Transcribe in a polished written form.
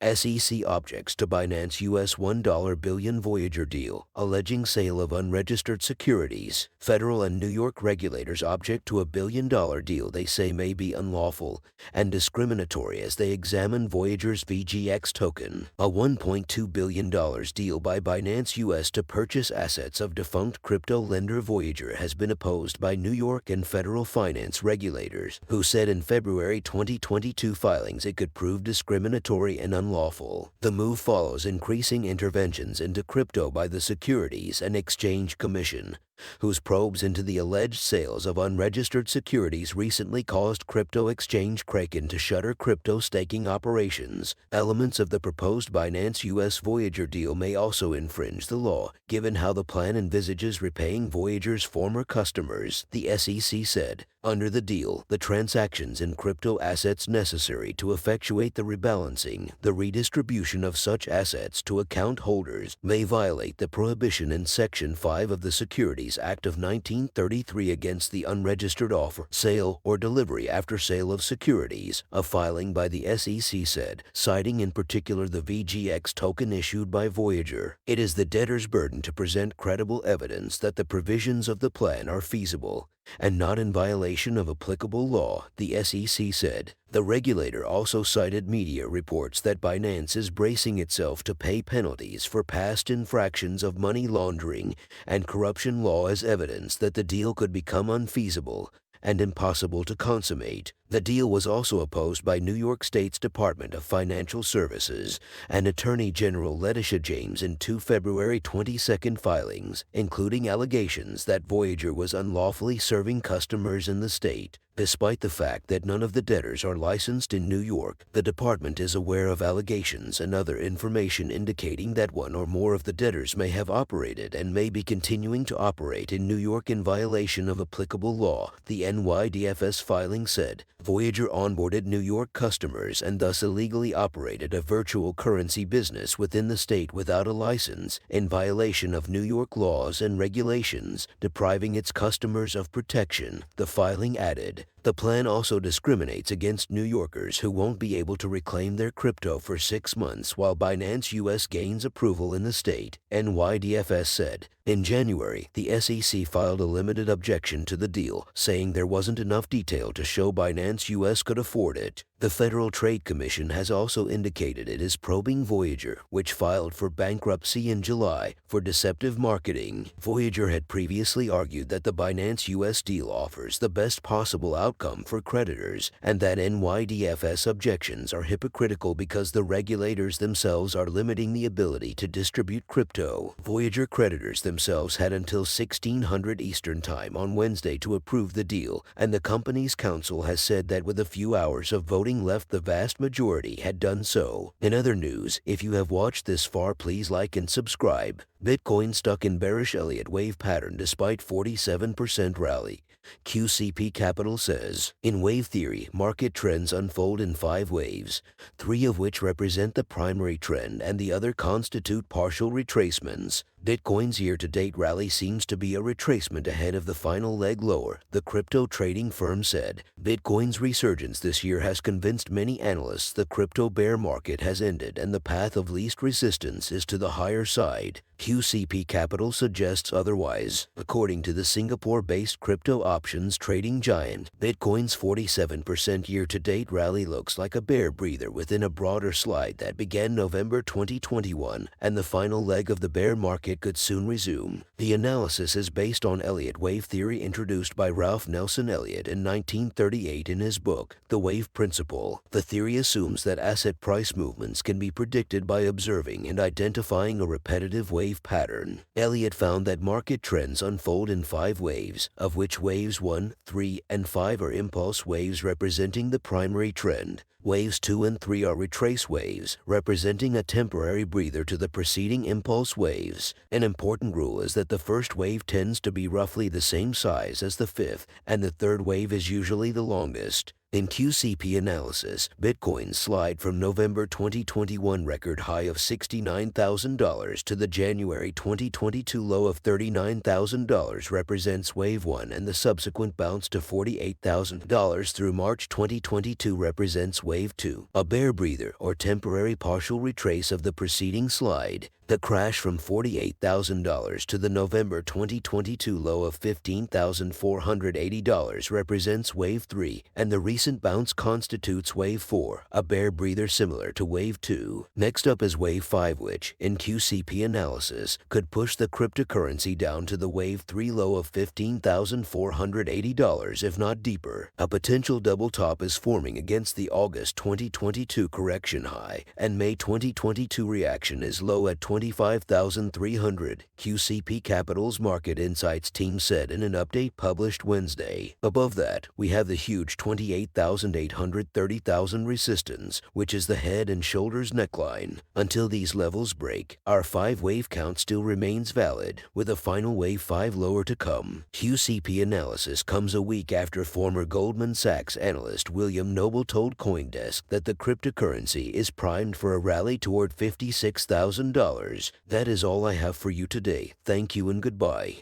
SEC objects to Binance US $1 billion Voyager deal, alleging sale of unregistered securities. Federal and New York regulators object to a $1 billion deal they say may be unlawful and discriminatory as they examine Voyager's VGX token, a $1.2 billion deal by Binance US to purchase assets of defunct crypto lender Voyager has been opposed by New York and federal finance regulators, who said in February 2022 filings it could prove discriminatory and unlawful. The move follows increasing interventions into crypto by the Securities and Exchange Commission, whose probes into the alleged sales of unregistered securities recently caused crypto exchange Kraken to shutter crypto staking operations. Elements of the proposed Binance US-Voyager deal may also infringe the law, given how the plan envisages repaying Voyager's former customers, the SEC said. Under the deal, the transactions in crypto assets necessary to effectuate the rebalancing, the redistribution of such assets to account holders, may violate the prohibition in Section 5 of the Securities Act of 1933 against the unregistered offer, sale, or delivery after sale of securities, a filing by the SEC said, citing in particular the VGX token issued by Voyager. It is the debtor's burden to present credible evidence that the provisions of the plan are feasible and not in violation of applicable law, the SEC said. The regulator also cited media reports that Binance is bracing itself to pay penalties for past infractions of money laundering and corruption law as evidence that the deal could become unfeasible and impossible to consummate. The deal was also opposed by New York State's Department of Financial Services and Attorney General Letitia James in two February 22 filings, including allegations that Voyager was unlawfully serving customers in the state. Despite the fact that none of the debtors are licensed in New York, the department is aware of allegations and other information indicating that one or more of the debtors may have operated and may be continuing to operate in New York in violation of applicable law, the NYDFS filing said. Voyager onboarded New York customers and thus illegally operated a virtual currency business within the state without a license, in violation of New York laws and regulations, depriving its customers of protection, the filing added. The plan also discriminates against New Yorkers who won't be able to reclaim their crypto for 6 months while Binance US gains approval in the state, NYDFS said. In January, the SEC filed a limited objection to the deal, saying there wasn't enough detail to show Binance US could afford it. The Federal Trade Commission has also indicated it is probing Voyager, which filed for bankruptcy in July for deceptive marketing. Voyager had previously argued that the Binance US deal offers the best possible outcome for creditors and that NYDFS objections are hypocritical because the regulators themselves are limiting the ability to distribute crypto. Voyager creditors themselves had until 1600 Eastern Time on Wednesday to approve the deal, and the company's counsel has said that with a few hours of voting left, the vast majority had done so. In other news, if you have watched this far, please like and subscribe. Bitcoin stuck in bearish Elliott wave pattern despite 47% rally. QCP Capital says, in wave theory, market trends unfold in 5 waves, 3 of which represent the primary trend and the other constitute partial retracements. Bitcoin's year-to-date rally seems to be a retracement ahead of the final leg lower, the crypto trading firm said. Bitcoin's resurgence this year has convinced many analysts the crypto bear market has ended and the path of least resistance is to the higher side. QCP Capital suggests otherwise. According to the Singapore-based crypto options trading giant, Bitcoin's 47% year-to-date rally looks like a bear breather within a broader slide that began November 2021, and the final leg of the bear market could soon resume. The analysis is based on Elliott wave theory introduced by Ralph Nelson Elliott in 1938 in his book, The Wave Principle. The theory assumes that asset price movements can be predicted by observing and identifying a repetitive wave pattern. Elliott found that market trends unfold in 5 waves, of which waves 1, 3, and 5 are impulse waves representing the primary trend. Waves 2 and 3 are retrace waves, representing a temporary breather to the preceding impulse waves. An important rule is that the first wave tends to be roughly the same size as the fifth, and the third wave is usually the longest. In QCP analysis, Bitcoin's slide from November 2021 record high of $69,000 to the January 2022 low of $39,000 represents wave 1, and the subsequent bounce to $48,000 through March 2022 represents wave 2, a bear breather or temporary partial retrace of the preceding slide. The crash from $48,000 to the November 2022 low of $15,480 represents wave 3, and the recent bounce constitutes wave 4, a bear breather similar to wave 2. Next up is wave 5, which, in QCP analysis, could push the cryptocurrency down to the wave 3 low of $15,480 if not deeper. A potential double top is forming against the August 2022 correction high, and May 2022 reaction is low at 25,300, QCP Capital's Market Insights team said in an update published Wednesday. Above that, we have the huge 28,830,000 resistance, which is the head and shoulders neckline. Until these levels break, our 5-wave count still remains valid, with a final wave 5 lower to come. QCP analysis comes a week after former Goldman Sachs analyst William Noble told CoinDesk that the cryptocurrency is primed for a rally toward $56,000. That is all I have for you today. Thank you and goodbye.